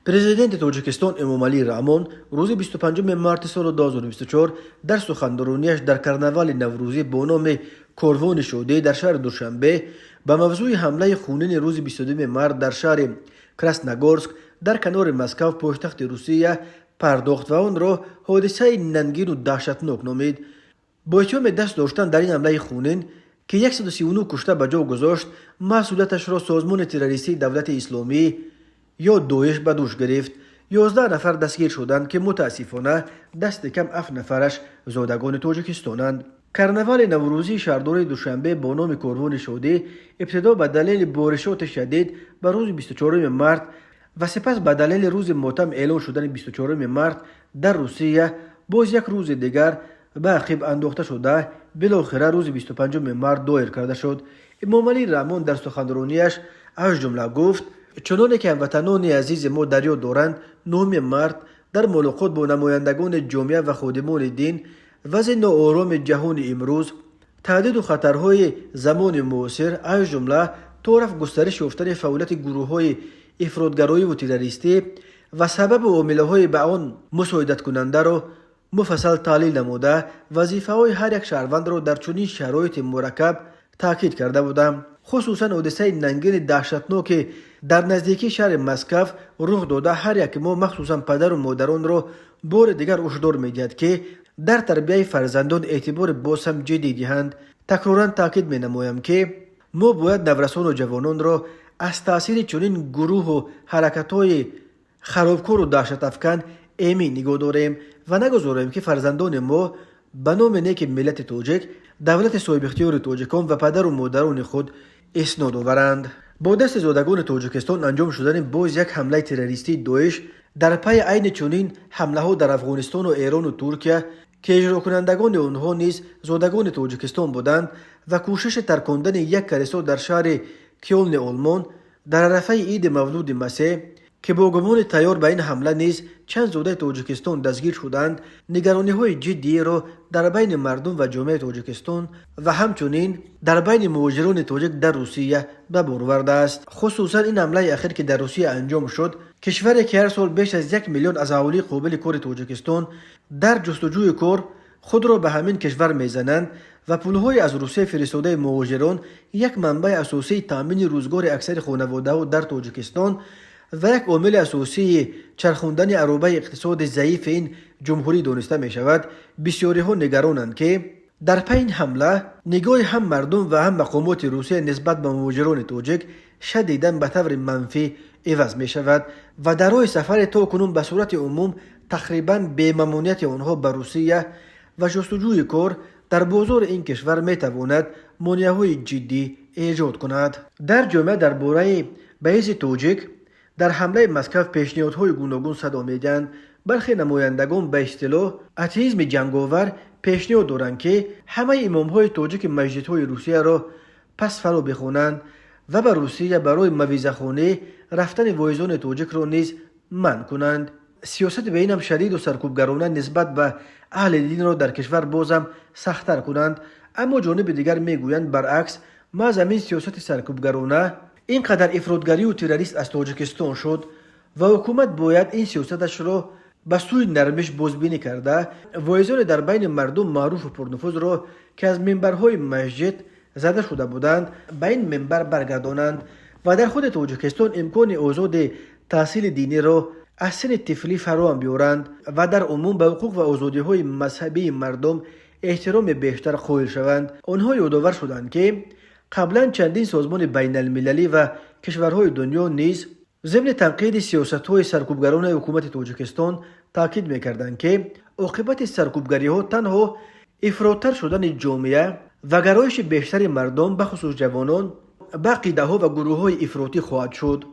پرزیدنت تاجیکستان امامعلی رحمان روز 25 مارس سال 2024 در سخنرانیش در کرنوال نوروزی با نام کاروان شده در شهر دوشنبه به موضوع حمله خونین روز 22 مارس در شهر کراسنogorsk در کنار مسکو پایتخت روسیه پرداخت و آن را حادثه ننگین و دهشتناک نامید. با اتهام دست داشتن در این حمله خونین که 139 کشته به جا گذاشت، مسئولیتش را سازمان تروریستی دولت اسلامی یا داعش به دوش گرفت. 11 نفر دستگیر شدند که متاسفانه دست کم 7 نفرش زادگان تاجیکستانند. کرنوال نوروزی شهردار دوشنبه با نام کاروان شده ابتدا به دلیل بارشات شدید به روز 24 مارس و سپس به دلیل روز ماتم اعلان شدن 24 مارس در روسیه باز یک روز دیگر به عقب انداخته شده بالاخره روز 25 مارس دایر کرده شد. امامعلی رحمان در سخنرانیش از جمله گفت: چنانه که هموطنان عزیز ما در یاد دارند، 9 مارس در ملاقات با نمایندگان جامعه و خادمان دین وضع ناآرام جهان امروز، تهدید و خطرهای زمان معاصر از جمله طرف گسترش یافتن فعالیت گروه‌های افراطگرایی و تروریستی و سبب و عامل‌های به آن مساعدت کننده را مفصل تحلیل نموده وظیفه‌های هر یک شهروند را در چنین شرایط مرکب تاکید کرده بودم. خصوصا حادثه ننگین دهشتناک در نزدیکی شهر مسکو رخ داده هر یک ما مخصوصا پدر و مادران را بار دیگر هشدار می‌دهد که در تربیت فرزندان اعتبار باز هم جدی دهند. تکرارا تاکید می‌نمایم که ما باید نورسان و جوانان را از تاثیر چنین گروه و حرکت‌های خرابکار و دهشت افکن ایمن نگاه داریم و نگذاریم که فرزندان ما به نام نیک ملت تاجیک دولت صاحب اختیار تاجیکان و پدر و مادران خود اسناد آورند. با دست زادگان تاجیکستان انجام شدن باز یک حمله تروریستی داعش در پی عین چنین حمله ها در افغانستان و ایران و ترکیه که اجرا کنندگان آنها نیز زادگان تاجیکستان بودند و کوشش ترکاندن یک کلیسا در شهر کیلن آلمان در عرفه عید مولود مسیح که با گمان تیار به این حمله نیز چند زاده تاجیکستان دستگیر شدند، نگرانی‌های جدی را در بین مردم و جامعه تاجیکستان و همچنین در بین مهاجران تاجیک در روسیه به بار آورده است. خصوصا این حمله اخیر که در روسیه انجام شد، کشوری که هر سال بیش از 1 میلیون از اهالی قابل کار تاجیکستان در جستجوی کار خود را به همین کشور میزنند و پولهای از روسیه فرستاده مهاجران یک منبع اساسی تامین روزگار اکثر خانواده‌ها در تاجیکستان و یک عامل اساسی چرخاندن عروبه اقتصاد ضعیف این جمهوری دانسته می شود. بسیاری ها نگرانند که در پی این حمله نگاه هم مردم و هم مقامات روسیه نسبت به مهاجران تاجیک شدیداً به طور منفی عوض می شود و در راه سفر تا کنون به صورت عموم تقریباً به ممنوعیت آنها به روسیه و جستجوی کار در بازار این کشور می تواند مانع‌های جدی ایجاد کند. در جامعه درباره بعضی تاجیک در حمله مسکو پیشنهادهای گوناگون صدا می‌دهند. برخی نمایندگان به اصطلاح اتئیسم جنگاور پیشنهاد دارند که همه امام‌های تاجیک مسجدهای روسیه را پس فرا بخوانند و به روسیه برای موعظه‌خوانی رفتن واعظان تاجیک را نیز منع کنند. سیاست به این هم شدید و سرکوبگرانه نسبت به اهل دین را در کشور بازم سخت‌تر کنند، اما جانب دیگر میگویند برعکس محض همین سیاست سرکوبگرانه اینقدر افراطگری و تروریست از تاجیکستان شد و حکومت باید این سیاستش را به سوی نرمش بازبینی کرده واعظان در بین مردم معروف و پرنفوذ را که از منبرهای مسجد زده شده بودند به این منبر برگردانند و در خود تاجیکستان امکان آزاد تحصیل دینی را از سن طفلی فراهم بیارند و در عموم به حقوق و آزادی‌های مذهبی مردم احترام بیشتر قائل شوند. آنها یادآور شدند که قبلا چندین سازمان بین المللی و کشورهای دنیا نیز ضمن تنقید سیاست‌های سرکوبگرانه حکومت تاجیکستان تاکید می‌کردند که عاقبت سرکوبگری‌ها تنها افراط‌تر شدن جامعه و گرایش بیشتر مردم به خصوص جوانان به عقیده‌ها و گروه‌های افراطی خواهد شد.